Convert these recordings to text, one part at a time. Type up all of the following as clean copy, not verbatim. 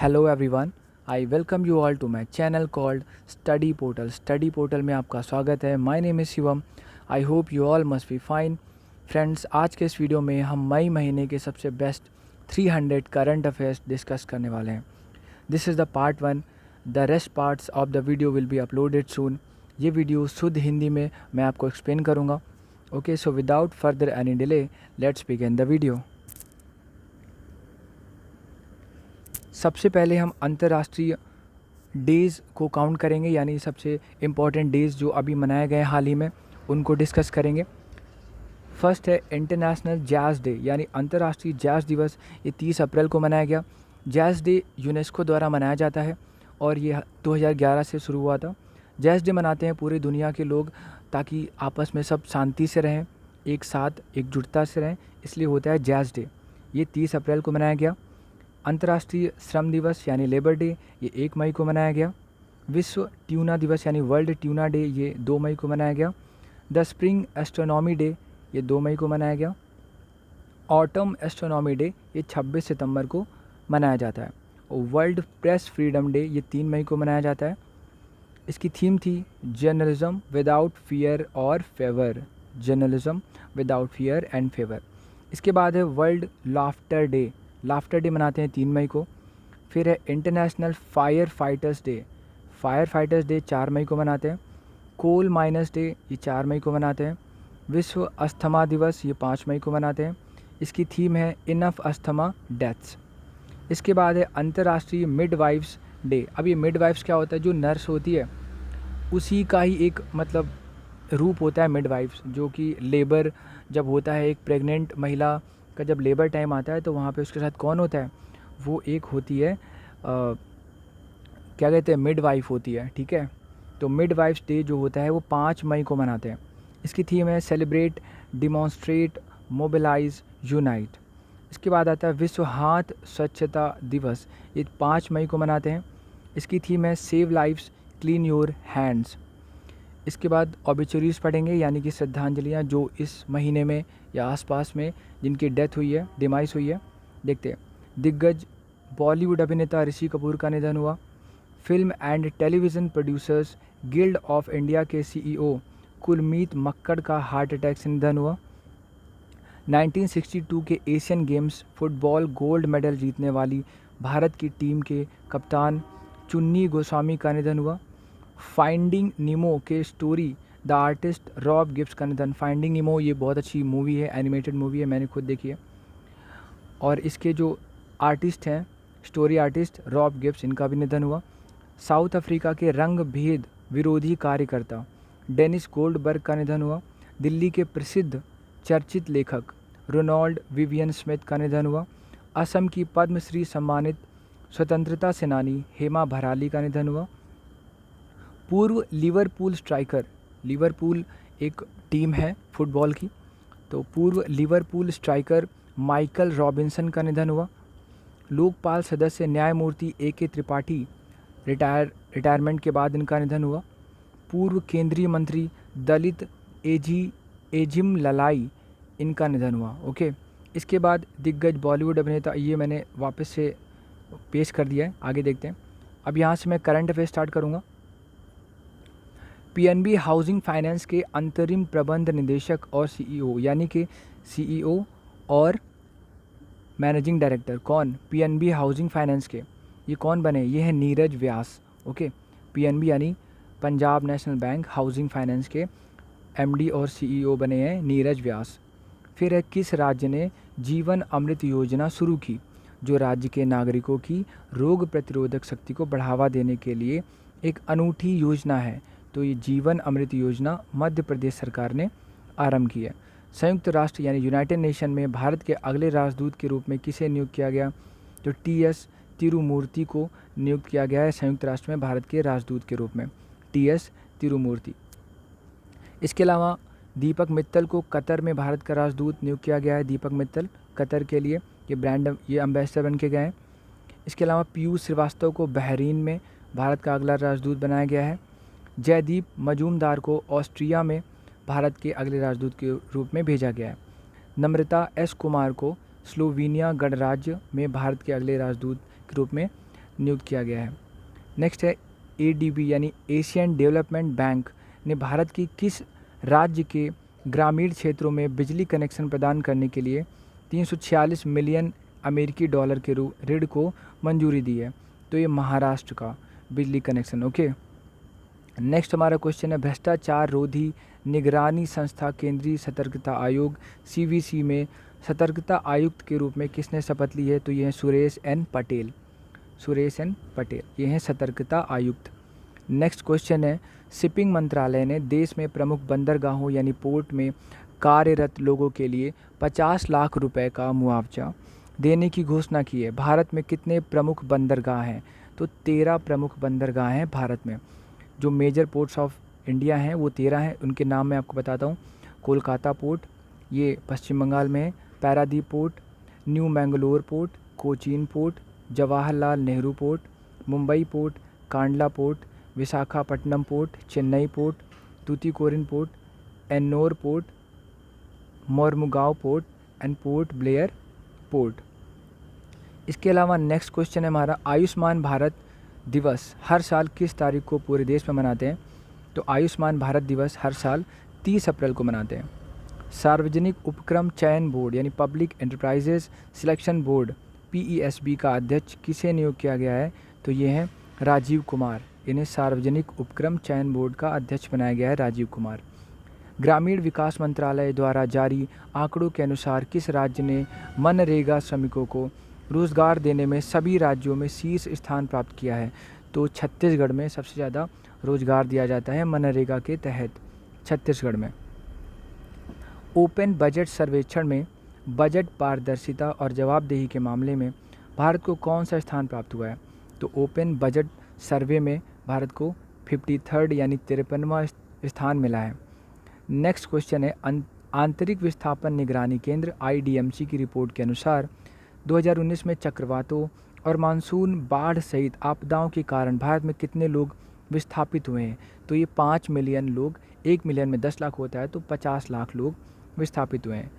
Hello everyone, I welcome you all to my channel called study portal. Study portal में आपका स्वागत है। My name is Shivam. I hope you all must be fine. Friends, आज के इस video में हम मई महीने के सबसे बेस्ट 300 करंट अफेयर्स डिस्कस करने वाले हैं। This is the part 1। The rest parts of the video will be uploaded soon. ये वीडियो शुद्ध हिंदी में मैं आपको एक्सप्लेन करूँगा। Okay, so without further any delay let's begin the video. सबसे पहले हम अंतर्राष्ट्रीय डेज़ को काउंट करेंगे, यानी सबसे इम्पॉर्टेंट डेज़ जो अभी मनाए गए हाल ही में उनको डिस्कस करेंगे। फर्स्ट है इंटरनेशनल जैज़ डे, यानी अंतर्राष्ट्रीय जैज़ दिवस। ये 30 अप्रैल को मनाया गया। जैज़ डे यूनेस्को द्वारा मनाया जाता है और ये 2011 से शुरू हुआ था। जैज़ डे मनाते हैं पूरी दुनिया के लोग ताकि आपस में सब शांति से रहें, एक साथ एकजुटता से रहें, इसलिए होता है जैज़ डे। ये 30 अप्रैल को मनाया गया। अंतर्राष्ट्रीय श्रम दिवस यानी लेबर डे, ये 1 मई को मनाया गया। विश्व ट्यूना दिवस यानी वर्ल्ड ट्यूना डे, ये 2 मई को मनाया गया। द स्प्रिंग एस्ट्रोनॉमी डे, ये 2 मई को मनाया गया। ऑटम एस्ट्रोनॉमी डे, ये 26 सितंबर को मनाया जाता है। और वर्ल्ड प्रेस फ्रीडम डे, ये 3 मई को मनाया जाता है। इसकी थीम थी जर्नलिज्म विदाउट फियर और favour. Journalism without fear and favour. इसके बाद है world laughter day. Laughter day मनाते हैं 3 मई को। फिर है international fire fighters day. Fire fighters day 4 मई को मनाते हैं। कोल माइनर्स डे, ये 4 मई को मनाते हैं। विश्व अस्थमा दिवस, ये 5 मई को मनाते हैं। इसकी थीम है इनफ अस्थमा डेथ्स। इसके बाद है अंतर्राष्ट्रीय मिडवाइफ्स डे। अब ये मिडवाइफ्स क्या होता है? जो नर्स होती है उसी का ही एक मतलब रूप होता है मिडवाइफ्स, जो कि लेबर जब होता है, एक प्रेग्नेंट महिला का जब लेबर टाइम आता है तो वहाँ पे उसके साथ कौन होता है? वो एक होती है क्या कहते हैं, मिडवाइफ होती है। ठीक है, तो मिडवाइफ्स डे जो होता है वो 5 मई को मनाते हैं। इसकी थीम है सेलिब्रेट, डिमॉन्स्ट्रेट, मोबिलाइज, यूनाइट। इसके बाद आता है विश्व हाथ स्वच्छता दिवस, ये 5 मई को मनाते हैं। इसकी थीम है save lives, clean your hands. इसके बाद ऑबिचुरीज पढ़ेंगे, यानी कि श्रद्धांजलियाँ जो इस महीने में या आसपास में जिनकी डेथ हुई है, डिमाइस हुई है। देखते हैं। दिग्गज बॉलीवुड अभिनेता ऋषि कपूर का निधन हुआ। Film and television producers guild of India के सीईओ कुलमीत मक्कड़ का हार्ट अटैक से निधन हुआ। 1962 के Asian games football gold medal जीतने वाली भारत की टीम के कप्तान चुन्नी गोस्वामी का निधन हुआ। फाइंडिंग नीमो के story the artist Rob Gibbs का निधन। फाइंडिंग नीमो ये बहुत अच्छी मूवी है, एनिमेटेड मूवी है, मैंने खुद देखी है। और इसके जो आर्टिस्ट हैं, स्टोरी आर्टिस्ट रॉब गिब्स, इनका भी निधन हुआ। साउथ अफ्रीका के रंग भेद विरोधी कार्यकर्ता डेनिस गोल्डबर्ग का निधन हुआ। दिल्ली के प्रसिद्ध चर्चित लेखक रोनाल्ड विवियन स्मिथ का निधन हुआ। असम की पद्मश्री सम्मानित स्वतंत्रता सेनानी हेमा भराली का निधन हुआ। पूर्व लिवरपूल स्ट्राइकर, लिवरपूल एक टीम है फुटबॉल की, तो पूर्व लिवरपूल स्ट्राइकर माइकल रॉबिन्सन का निधन हुआ। लोकपाल सदस्य न्यायमूर्ति AK त्रिपाठी रिटायरमेंट के बाद इनका निधन हुआ। पूर्व केंद्रीय मंत्री दलित एजिम ललाई, इनका निधन हुआ। ओके, इसके बाद दिग्गज बॉलीवुड अभिनेता, ये मैंने वापस से पेश कर दिया है, आगे देखते हैं। अब यहाँ से मैं करंट अफेयर स्टार्ट करूँगा। PNB हाउसिंग फाइनेंस के अंतरिम प्रबंध निदेशक और CEO, यानी कि CEO और मैनेजिंग डायरेक्टर कौन? PNB हाउसिंग फाइनेंस के ये कौन बने? ये है नीरज व्यास। ओके, PNB यानी Punjab national bank housing finance के MD और CEO बने हैं नीरज व्यास। फिर है किस राज्य ने जीवन अमृत योजना शुरू की? जो राज्य के नागरिकों की रोग प्रतिरोधक शक्ति को बढ़ावा देने के लिए एक अनूठी योजना है, तो ये जीवन अमृत योजना मध्य प्रदेश सरकार ने आरंभ की है। संयुक्त राष्ट्र यानी यूनाइटेड नेशन में भारत के अगले राजदूत के रूप में किसे नियुक्त किया गया? तो TS तिरुमूर्ति को नियुक्त किया गया है संयुक्त राष्ट्र में भारत के राजदूत के रूप में, TS तिरुमूर्ति। इसके अलावा दीपक मित्तल को कतर में भारत का राजदूत नियुक्त किया गया है। दीपक मित्तल कतर के लिए ये एम्बेसडर बन के गए हैं। इसके अलावा पीयूष श्रीवास्तव को बहरीन में भारत का अगला राजदूत बनाया गया है। जयदीप मजूमदार को ऑस्ट्रिया में भारत के अगले राजदूत के रूप में भेजा गया है। नम्रता S कुमार को स्लोवेनिया गणराज्य में भारत के अगले राजदूत के रूप में नियुक्त किया गया है। नेक्स्ट है ADB यानी एशियन डेवलपमेंट बैंक ने भारत की किस राज्य के ग्रामीण क्षेत्रों में बिजली कनेक्शन प्रदान करने के लिए 346 मिलियन अमेरिकी डॉलर के ऋण को मंजूरी दी है? तो ये महाराष्ट्र का बिजली कनेक्शन। ओके, नेक्स्ट हमारा क्वेश्चन है भ्रष्टाचार रोधी निगरानी संस्था केंद्रीय सतर्कता आयोग CVC में सतर्कता आयुक्त के रूप में किसने शपथ ली है? तो ये है सुरेश एन पटेल। ये हैं सतर्कता आयुक्त। नेक्स्ट क्वेश्चन है शिपिंग मंत्रालय ने देश में प्रमुख बंदरगाहों यानी पोर्ट में कार्यरत लोगों के लिए 50 लाख रुपए का मुआवजा देने की घोषणा की है। भारत में कितने प्रमुख बंदरगाह हैं? तो 13 प्रमुख बंदरगाह हैं भारत में। जो मेजर पोर्ट्स ऑफ इंडिया हैं वो 13 हैं। उनके नाम मैं आपको बताता हूँ। कोलकाता पोर्ट, ये पश्चिम बंगाल में है। Paradip port, new Mangalore port, Cochin port, Jawaharlal Nehru port, Mumbai port, Kandla port, Visakhapatnam port, Chennai port, Tuticorin port, Ennore port, Mormugao port and port Blair port. इसके अलावा नेक्स्ट क्वेश्चन है हमारा आयुष्मान भारत दिवस हर साल किस तारीख को पूरे देश में मनाते हैं? तो आयुष्मान भारत दिवस हर साल 30 अप्रैल को मनाते हैं। सार्वजनिक उपक्रम चयन बोर्ड यानी public enterprises selection board PESB का अध्यक्ष किसे नियुक्त किया गया है? तो ये हैं राजीव कुमार। इन्हें सार्वजनिक उपक्रम चयन बोर्ड का अध्यक्ष बनाया गया है राजीव कुमार। ग्रामीण विकास मंत्रालय द्वारा जारी आंकड़ों के अनुसार किस राज्य ने मनरेगा श्रमिकों को रोजगार देने में सभी राज्यों में शीर्ष स्थान प्राप्त किया है? तो छत्तीसगढ़ में सबसे ज़्यादा रोजगार दिया जाता है मनरेगा के तहत, छत्तीसगढ़ में। ओपन बजट सर्वेक्षण में बजट पारदर्शिता और जवाबदेही के मामले में भारत को कौन सा स्थान प्राप्त हुआ है? तो ओपन बजट सर्वे में भारत को 53rd यानी 53वां स्थान मिला है। नेक्स्ट क्वेश्चन है आंतरिक विस्थापन निगरानी केंद्र IDMC की रिपोर्ट के अनुसार 2019 में चक्रवातों और मानसून बाढ़ सहित आपदाओं के कारण भारत में कितने लोग विस्थापित हुए हैं? तो ये 5 मिलियन लोग, 1 मिलियन में 10 लाख होता है तो 50 लाख लोग विस्थापित हुए हैं।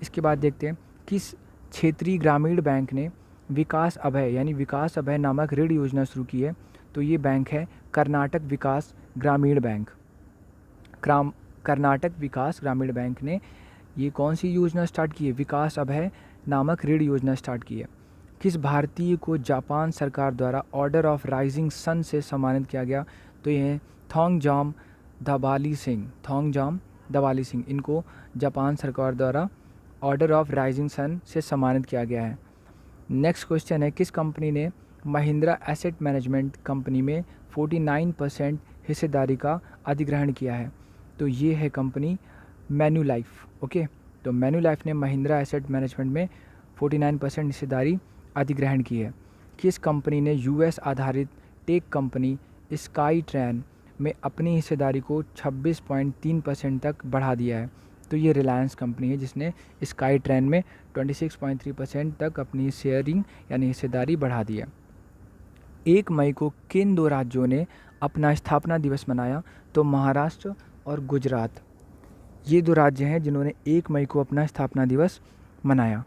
इसके बाद देखते हैं किस क्षेत्रीय ग्रामीण बैंक ने विकास अभय नामक ऋण योजना शुरू की है? तो ये बैंक है कर्नाटक विकास ग्रामीण बैंक। कर्नाटक विकास ग्रामीण बैंक ने ये कौन सी योजना स्टार्ट की है? विकास अभय नामक ऋण योजना स्टार्ट की है। किस भारतीय को जापान सरकार द्वारा ऑर्डर ऑफ राइजिंग सन से सम्मानित किया गया? तो ये हैं थोंगजाम दबाली सिंह। इनको जापान सरकार द्वारा ऑर्डर ऑफ राइजिंग सन से सम्मानित किया गया है। नेक्स्ट क्वेश्चन है किस कंपनी ने महिंद्रा एसेट मैनेजमेंट कंपनी में 49% हिस्सेदारी का अधिग्रहण किया है? तो ये है कंपनी मैन्युलाइफ। ओके, तो मैन्युलाइफ ने महिंद्रा एसेट मैनेजमेंट में 49% हिस्सेदारी अधिग्रहण की है। किस कंपनी ने US आधारित टेक कंपनी स्काई ट्रेन में अपनी हिस्सेदारी को 26.3% तक बढ़ा दिया है? तो ये रिलायंस कंपनी है जिसने स्काई ट्रेन में 26.3% तक अपनी शेयरिंग यानी हिस्सेदारी बढ़ा दी है। 1 मई को किन 2 राज्यों ने अपना स्थापना दिवस मनाया? तो महाराष्ट्र और गुजरात। ये 2 राज्य हैं जिन्होंने 1 मई को अपना स्थापना दिवस मनाया।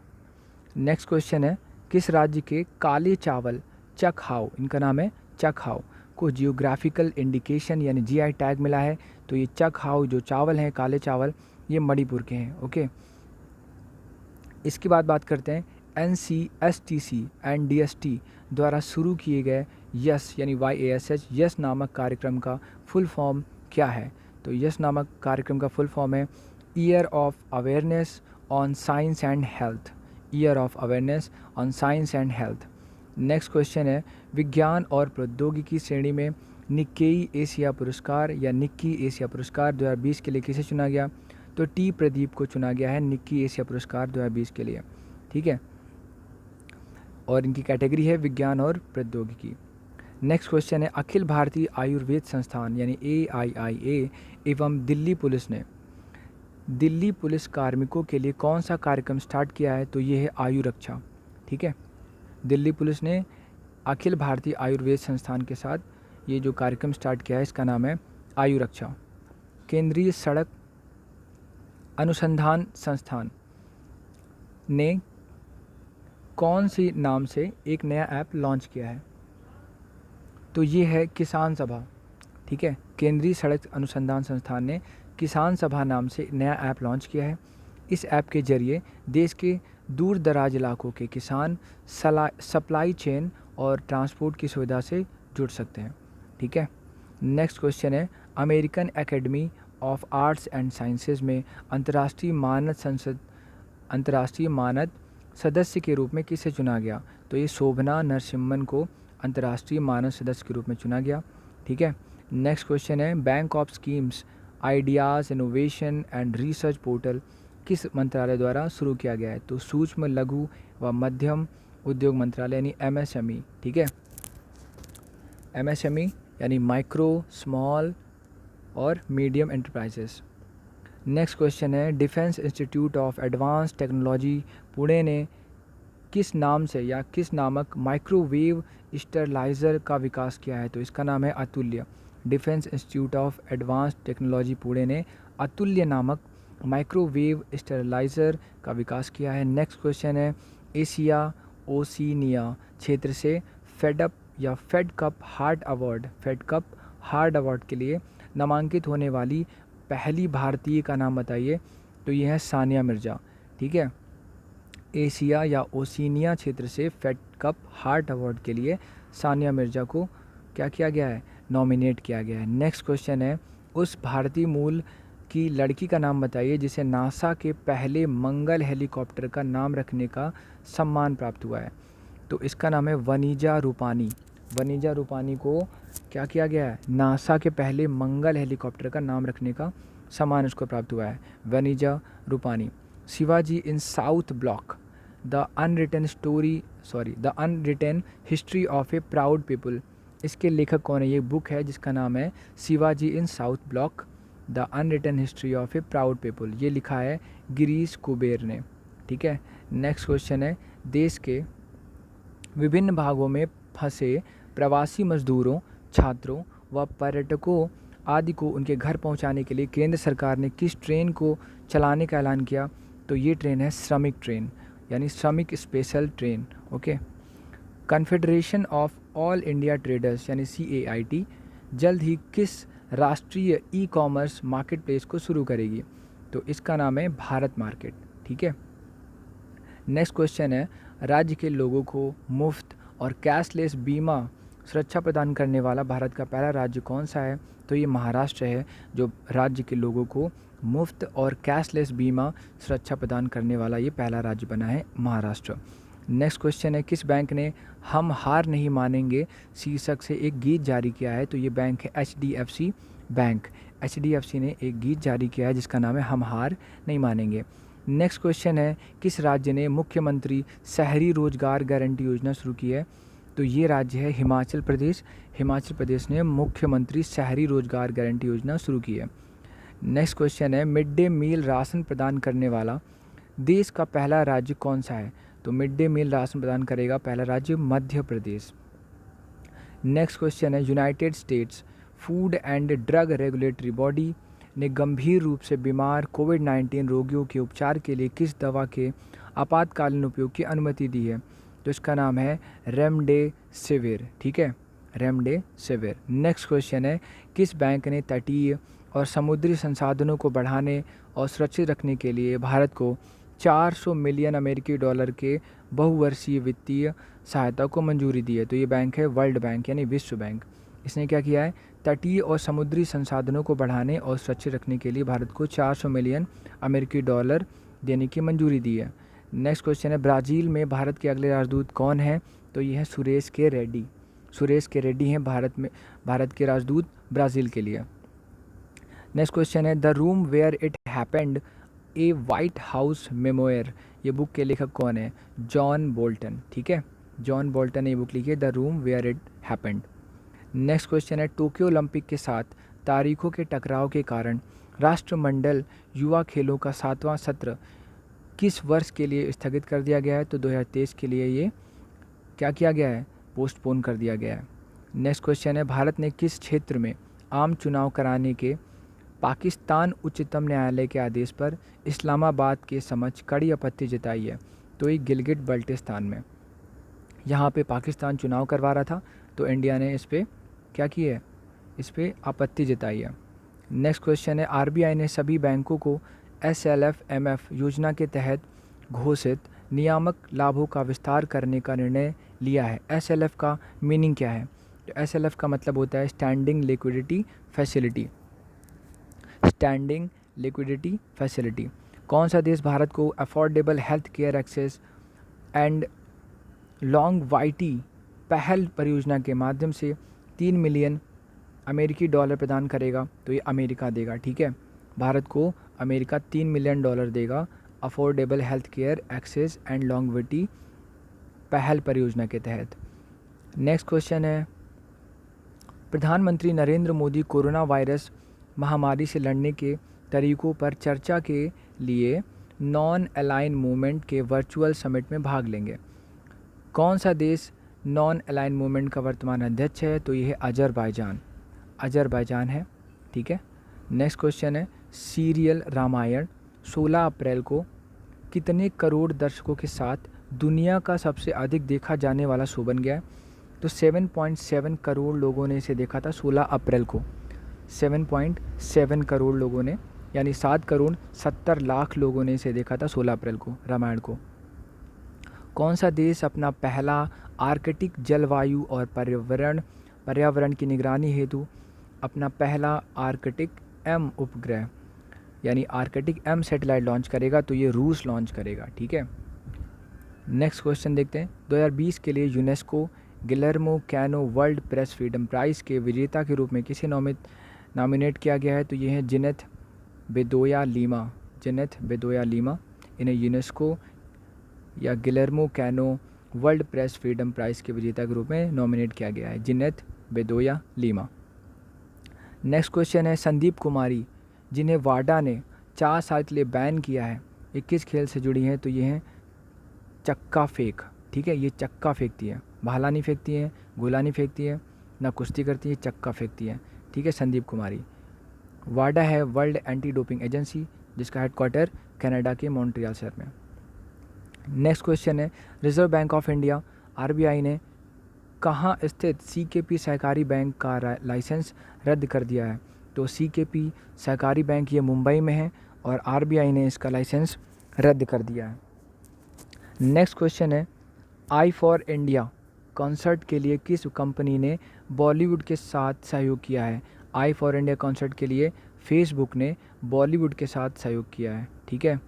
नेक्स्ट क्वेश्चन है किस राज्य के काले चावल चकहाव, इनका नाम है चकहाव, को जियोग्राफिकल इंडिकेशन यानी GI टैग मिला है? तो ये चकहाव जो चावल हैं काले चावल ये मणिपुर के हैं। ओके, इसके बाद बात करते हैं NCSTC एंड DST द्वारा शुरू किए गए यस यानी YASH यस नामक कार्यक्रम का फुल फॉर्म क्या है? तो यस नामक कार्यक्रम का फुल फॉर्म है year of awareness on science and health. Next question है विज्ञान और प्रौद्योगिकी श्रेणी में निक्की एशिया पुरस्कार 2020 के लिए किसे चुना गया? तो T प्रदीप को चुना गया है निक्की एशिया पुरस्कार 2020 के लिए। ठीक है, और इनकी कैटेगरी है विज्ञान और प्रौद्योगिकी। नेक्स्ट क्वेश्चन है अखिल भारतीय आयुर्वेद संस्थान यानी AIIA एवं दिल्ली पुलिस ने दिल्ली पुलिस कार्मिकों के लिए कौन सा कार्यक्रम स्टार्ट किया है? तो ये है आयु रक्षा। ठीक है, दिल्ली पुलिस ने अखिल भारतीय आयुर्वेद संस्थान के साथ ये जो कार्यक्रम स्टार्ट किया है इसका नाम है आयु रक्षा। केंद्रीय सड़क अनुसंधान संस्थान ने कौन सी नाम से एक नया ऐप लॉन्च किया है? तो ये है किसान सभा, ठीक है। केंद्रीय सड़क अनुसंधान संस्थान ने किसान सभा नाम से नया ऐप लॉन्च किया है। इस ऐप के जरिए देश के दूर दराज इलाकों के किसान सप्लाई चेन और ट्रांसपोर्ट की सुविधा से जुड़ सकते हैं, ठीक है। नेक्स्ट क्वेश्चन है, American academy of arts and sciences में अंतर्राष्ट्रीय मानद सदस्य के रूप में किसे चुना गया? तो ये शोभना नरसिम्हन को अंतर्राष्ट्रीय मानद सदस्य के रूप में चुना गया, ठीक है। नेक्स्ट क्वेश्चन है, bank of schemes ideas innovation and research portal किस मंत्रालय द्वारा शुरू किया गया है? तो सूक्ष्म लघु व मध्यम उद्योग मंत्रालय यानी MSME, ठीक है। MSME यानी माइक्रो स्मॉल और मीडियम एंटरप्राइजेस। नेक्स्ट क्वेश्चन है, defence institute of advance technology Pune ने किस नाम से या किस नामक माइक्रोवेव स्टरलाइज़र का विकास किया है? तो इसका नाम है अतुल्य। Defence institute of advance technology Pune ने अतुल्य नामक माइक्रोवेव स्टरलाइज़र का विकास किया है। नेक्स्ट क्वेश्चन है, एशिया ओशिनिया क्षेत्र से फेड कप हार्ट अवार्ड के लिए नामांकित होने वाली पहली भारतीय का नाम बताइए? तो ये है सानिया मिर्ज़ा, ठीक है। एशिया या ओशिनिया क्षेत्र से फेड कप हार्ट अवार्ड के लिए सानिया मिर्ज़ा को क्या किया गया है? नॉमिनेट किया गया है। नेक्स्ट क्वेश्चन है, उस भारतीय मूल की लड़की का नाम बताइए जिसे नासा के पहले मंगल हेलीकॉप्टर का नाम रखने का सम्मान प्राप्त हुआ है? तो इसका नाम है वनीजा रूपानी। वनीजा रूपानी को क्या किया गया है? नासा के पहले मंगल हेलीकॉप्टर का नाम रखने का सम्मान उसको प्राप्त हुआ है, Vanija Rupani. Shivaji in South Block the unwritten history of a proud people, इसके लेखक कौन है? ये बुक है जिसका नाम है Shivaji in South Block the unwritten history of a proud people. ये लिखा है गिरीश कुबेर ने, ठीक है। नेक्स्ट क्वेश्चन है, देश के विभिन्न भागों में फंसे प्रवासी मजदूरों, छात्रों व पर्यटकों आदि को उनके घर पहुंचाने के लिए केंद्र सरकार ने किस ट्रेन को चलाने का ऐलान किया? तो ये ट्रेन है श्रमिक ट्रेन यानी श्रमिक special train, okay. Confederation of all India traders यानी CAIT जल्द ही किस राष्ट्रीय ई-कॉमर्स मार्केट प्लेस को शुरू करेगी? तो इसका नाम है भारत मार्केट, ठीक है। नेक्स्ट क्वेश्चन है, राज्य के लोगों को मुफ्त और कैशलेस बीमा सुरक्षा प्रदान करने वाला भारत का पहला राज्य कौन सा है? तो ये महाराष्ट्र है, जो राज्य के लोगों को मुफ्त और कैशलेस बीमा सुरक्षा प्रदान करने वाला ये पहला राज्य बना है, महाराष्ट्र। नेक्स्ट क्वेश्चन है, किस बैंक ने हम हार नहीं मानेंगे शीर्षक से एक गीत जारी किया है? तो ये बैंक है HDFC बैंक। HDFC ने एक गीत जारी किया है जिसका नाम है हम हार नहीं मानेंगे। नेक्स्ट क्वेश्चन है, किस राज्य ने मुख्यमंत्री शहरी रोजगार गारंटी योजना शुरू की है? तो ये राज्य है हिमाचल प्रदेश। हिमाचल प्रदेश ने मुख्यमंत्री शहरी रोजगार गारंटी योजना शुरू की है। नेक्स्ट क्वेश्चन है, मिड डे मील राशन प्रदान करने वाला देश का पहला राज्य कौन सा है? तो मिड डे मील राशन प्रदान करेगा पहला राज्य मध्य प्रदेश। नेक्स्ट क्वेश्चन है, United states food and drug regulatory body ने गंभीर रूप से बीमार कोविड-19 रोगियों के उपचार के लिए किस दवा के आपातकालीन उपयोग की अनुमति दी है? तो इसका नाम है रेमडेसिविर, ठीक है, रेमडेसिविर। नेक्स्ट क्वेश्चन है, किस बैंक ने तटीय और समुद्री संसाधनों को बढ़ाने और सुरक्षित रखने के लिए भारत को $400 मिलियन के बहुवर्षीय वित्तीय सहायता को मंजूरी दी है? तो ये बैंक है वर्ल्ड बैंक यानी विश्व बैंक। इसने क्या किया है? तटीय और समुद्री संसाधनों को बढ़ाने और सुरक्षित रखने के लिए भारत को $400 मिलियन देने की मंजूरी दी है। नेक्स्ट क्वेश्चन है, ब्राज़ील में भारत के अगले राजदूत कौन हैं? तो ये है सुरेश के रेड्डी। सुरेश के रेड्डी हैं भारत के राजदूत ब्राज़ील के लिए। नेक्स्ट क्वेश्चन है, the room where it happened a White House memoir, ये बुक के लेखक कौन है? जॉन बोल्टन, ठीक है, जॉन बोल्टन ने ये बुक लिखी है the room where it happened. Next question है, टोक्यो ओलंपिक के साथ तारीखों के टकराव के कारण राष्ट्रमंडल युवा खेलों का 7वां सत्र किस वर्ष के लिए स्थगित कर दिया गया है? तो 2023 के लिए ये क्या किया गया है? पोस्टपोन कर दिया गया है। नेक्स्ट क्वेश्चन है, भारत ने किस क्षेत्र में आम चुनाव कराने के पाकिस्तान उच्चतम न्यायालय के आदेश पर इस्लामाबाद के समक्ष कड़ी आपत्ति जताई है? तो ये गिलगिट बल्टिस्तान में। यहाँ पे पाकिस्तान चुनाव करवा रहा था तो इंडिया ने इस पर क्या की है, इस पर आपत्ति जताई है। नेक्स्ट क्वेश्चन है, आरबीआई ने सभी बैंकों को SLF-MF योजना के तहत घोषित नियामक लाभों का विस्तार करने का निर्णय लिया है। SLF का मीनिंग क्या है? तो SLF का मतलब होता है standing liquidity facility. Standing liquidity facility. कौन सा देश भारत को affordable health care access and longevity पहल परियोजना के माध्यम से 3 मिलियन अमेरिकी डॉलर प्रदान करेगा? तो ये अमेरिका देगा। ठीक है, भारत को अमेरिका 3 मिलियन डॉलर देगा affordable health care access and longevity पहल परियोजना के तहत। नेक्स्ट क्वेश्चन है, प्रधानमंत्री नरेंद्र मोदी कोरोना वायरस महामारी से लड़ने के तरीकों पर चर्चा के लिए नॉन अलाइन मूवमेंट के वर्चुअल समिट में भाग लेंगे। कौन सा देश नॉन अलाइन मूवमेंट का वर्तमान अध्यक्ष है? तो ये है अजरबैजान। अजरबैजान है। ठीक है, नेक्स्ट क्वेश्चन है, सीरियल रामायण 16 अप्रैल को कितने करोड़ दर्शकों के साथ दुनिया का सबसे अधिक देखा जाने वाला शो बन गया है? तो 7.7 करोड़ लोगों ने इसे देखा था 16 अप्रैल को। 7.7 करोड़ लोगों ने, यानी 7 करोड़ 70 लाख लोगों ने इसे देखा था 16 अप्रैल को, रामायण को। कौन सा देश अपना पहला आर्कटिक जलवायु और पर्यावरण की निगरानी हेतु अपना पहला आर्कटिक M उपग्रह यानी आर्कटिक M सैटेलाइट लॉन्च करेगा? तो ये रूस लॉन्च करेगा। ठीक है, नेक्स्ट क्वेश्चन देखते हैं, 2020 के लिए UNESCO Guillermo Cano World Press Freedom Prize के विजेता के रूप में किसे नॉमिनेट किया गया है? तो ये है Jineth Bedoya Lima. Jineth Bedoya Lima, इन्हें यूनेस्को या Guillermo Cano World Press Freedom Prize के विजेता के रूप में नॉमिनेट किया गया है, Jineth Bedoya Lima. Next question है, संदीप कुमारी जिन्हें वाडा ने 4 साल के लिए बैन किया है, 21 खेल से जुड़ी हैं? तो ये हैं चक्का फेंक। ठीक है, ये चक्का फेंकती है, भाला नहीं फेंकती है, गोला नहीं फेंकती है, ना कुश्ती करती है, चक्का फेंकती है। ठीक है, संदीप कुमारी। वाडा है वर्ल्ड एंटी डोपिंग एजेंसी जिसका हेडक्वार्टर कनाडा के मॉन्ट्रियल शहर में। नेक्स्ट क्वेश्चन है, reserve bank of India RBI ने कहाँ स्थित CKP सहकारी बैंक का लाइसेंस रद्द कर दिया है? तो CKP सहकारी बैंक ये मुंबई में है और RBI ने इसका लाइसेंस रद्द कर दिया है। नेक्स्ट क्वेश्चन है, आई फॉर इंडिया कॉन्सर्ट के लिए किस कंपनी ने बॉलीवुड के साथ सहयोग किया है? आई फॉर इंडिया कॉन्सर्ट के लिए फेसबुक ने बॉलीवुड के साथ सहयोग किया है। ठीक है,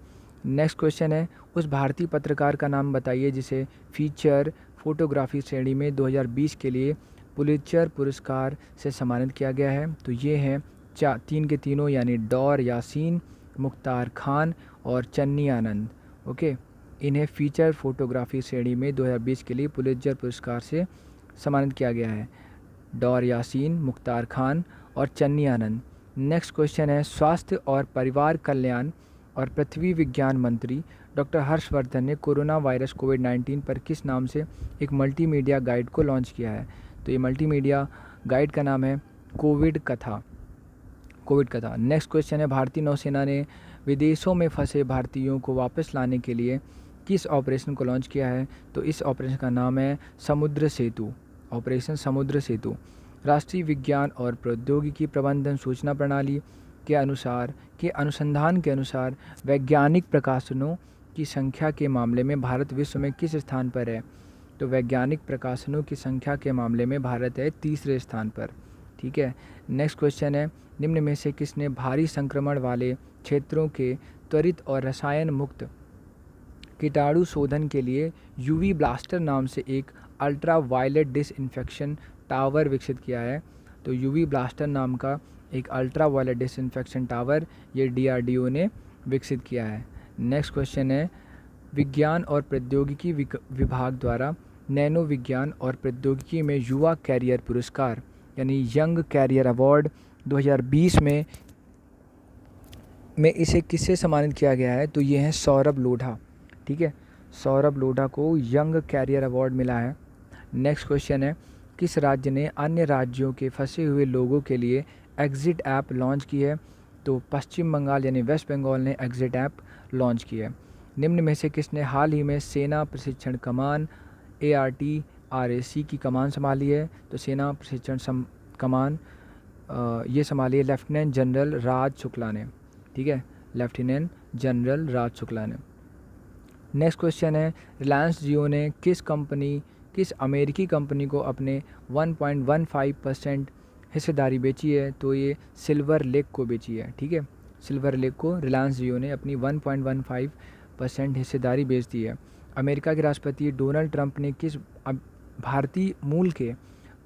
नेक्स्ट क्वेश्चन है, उस भारतीय पत्रकार का नाम बताइए जिसे फीचर फोटोग्राफी श्रेणी में 2020 के लिए पुलित्जर पुरस्कार से सम्मानित किया गया है? तो ये हैं 3 के तीनों, यानी डॉर यासीन, मुख्तार खान और चन्नी आनंद। ओके, इन्हें फीचर फोटोग्राफी श्रेणी में 2020 के लिए पुलित्जर पुरस्कार से सम्मानित किया गया है, डॉर यासीन, मुख्तार खान और चन्नी आनंद। नेक्स्ट क्वेश्चन है, स्वास्थ्य और परिवार कल्याण और पृथ्वी विज्ञान मंत्री डॉक्टर हर्षवर्धन ने कोरोना वायरस कोविड-19 पर किस नाम से एक मल्टीमीडिया गाइड को लॉन्च किया है? तो ये मल्टीमीडिया गाइड का नाम है कोविड कथा। कोविड कथा। नेक्स्ट क्वेश्चन है, भारतीय नौसेना ने विदेशों में फंसे भारतीयों को वापस लाने के लिए किस ऑपरेशन को लॉन्च किया है? तो इस ऑपरेशन का नाम है समुद्र सेतु, ऑपरेशन समुद्र सेतु। राष्ट्रीय विज्ञान और प्रौद्योगिकी प्रबंधन सूचना प्रणाली के अनुसंधान के अनुसार वैज्ञानिक प्रकाशनों की संख्या के मामले में भारत विश्व में किस स्थान पर है? तो वैज्ञानिक प्रकाशनों की संख्या के मामले में भारत है 3रे स्थान पर। ठीक है, नेक्स्ट क्वेश्चन है, निम्न में से किसने भारी संक्रमण वाले क्षेत्रों के त्वरित और रसायन मुक्त कीटाणु शोधन के लिए UV ब्लास्टर नाम से एक अल्ट्रा वायलेट डिसइंफेक्शन टावर विकसित किया है? तो UV ब्लास्टर नाम का एक अल्ट्रा वायलेट डिसइंफेक्शन टावर ये DRDO ने विकसित किया है। नेक्स्ट क्वेश्चन है, विज्ञान और प्रौद्योगिकी विभाग द्वारा नैनो विज्ञान और प्रौद्योगिकी में युवा कैरियर पुरस्कार यानी यंग कैरियर अवार्ड 2020 में इसे किससे सम्मानित किया गया है? तो ये हैं सौरभ लोढ़ा। ठीक है, सौरभ लोढ़ा को यंग कैरियर अवार्ड मिला है। नेक्स्ट क्वेश्चन है, किस राज्य ने अन्य राज्यों के फंसे हुए लोगों के लिए एग्जिट ऐप लॉन्च की है? तो पश्चिम बंगाल यानी वेस्ट बंगाल ने एग्जिट ऐप लॉन्च की है। निम्न में से किसने हाल ही में सेना प्रशिक्षण कमान ART RAC की कमान संभाली है? तो सेना प्रशिक्षण कमान ये संभाली है लेफ्टिनेंट जनरल राज शुक्ला ने, ठीक है, लेफ्टिनेंट जनरल राज शुक्ला ने। नेक्स्ट क्वेश्चन है रिलायंस जियो ने किस अमेरिकी कंपनी को अपने 1.15% हिस्सेदारी बेची है? तो ये सिल्वर लेक को बेची है, ठीक है, सिल्वर लेक को रिलायंस जियो ने अपनी 1.15% हिस्सेदारी बेच दी है। अमेरिका के राष्ट्रपति डोनाल्ड ट्रंप ने किस भारतीय मूल के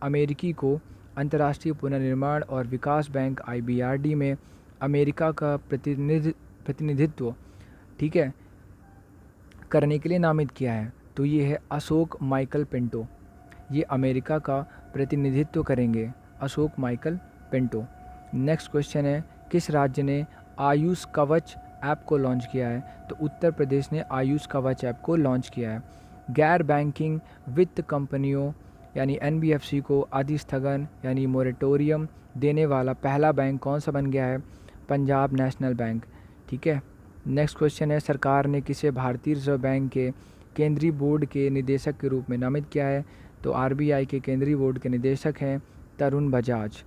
अमेरिकी को अंतर्राष्ट्रीय पुनर्निर्माण और विकास बैंक IBRD में अमेरिका का प्रतिनिधित्व, ठीक है, करने के लिए नामित किया है? तो ये है अशोक माइकल पिंटो, ये अमेरिका का प्रतिनिधित्व करेंगे, Ashok Michael Pinto. Next question है किस राज्य ने आयुष कवच ऐप को लॉन्च किया है? तो उत्तर प्रदेश ने आयुष कवच ऐप को लॉन्च किया है। गैर बैंकिंग वित्त कंपनियों यानी NBFC को अधिस्थगन यानी मोरेटोरियम देने वाला पहला बैंक कौन सा बन गया है? पंजाब नेशनल बैंक, ठीक है। नेक्स्ट क्वेश्चन है सरकार ने किसे भारतीय रिजर्व बैंक के केंद्रीय बोर्ड के निदेशक के रूप में नामित किया है? तो RBI के केंद्रीय बोर्ड के निदेशक हैं तरुण बजाज।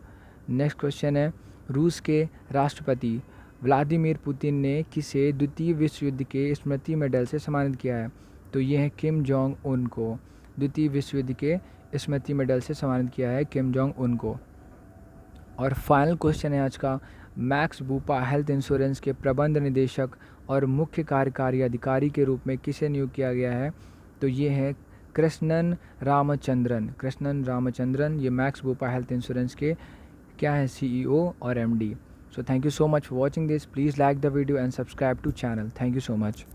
नेक्स्ट क्वेश्चन है रूस के राष्ट्रपति व्लादिमीर पुतिन ने किसे द्वितीय विश्व युद्ध के स्मृति मेडल से सम्मानित किया है? तो ये है किम जोंग उन को, द्वितीय विश्व युद्ध के स्मृति मेडल से सम्मानित किया है किम जोंग उन को। और फाइनल क्वेश्चन है आज का मैक्स बूपा हेल्थ इंश्योरेंस के प्रबंध निदेशक और मुख्य कार्यकारी अधिकारी के रूप में किसे नियुक्त किया गया है? तो ये है कृष्णन रामचंद्रन, ये मैक्स बूपा हेल्थ इंश्योरेंस के क्या है CEO और MD। So thank you so much for watching this, please like the video and subscribe to channel, thank you so much.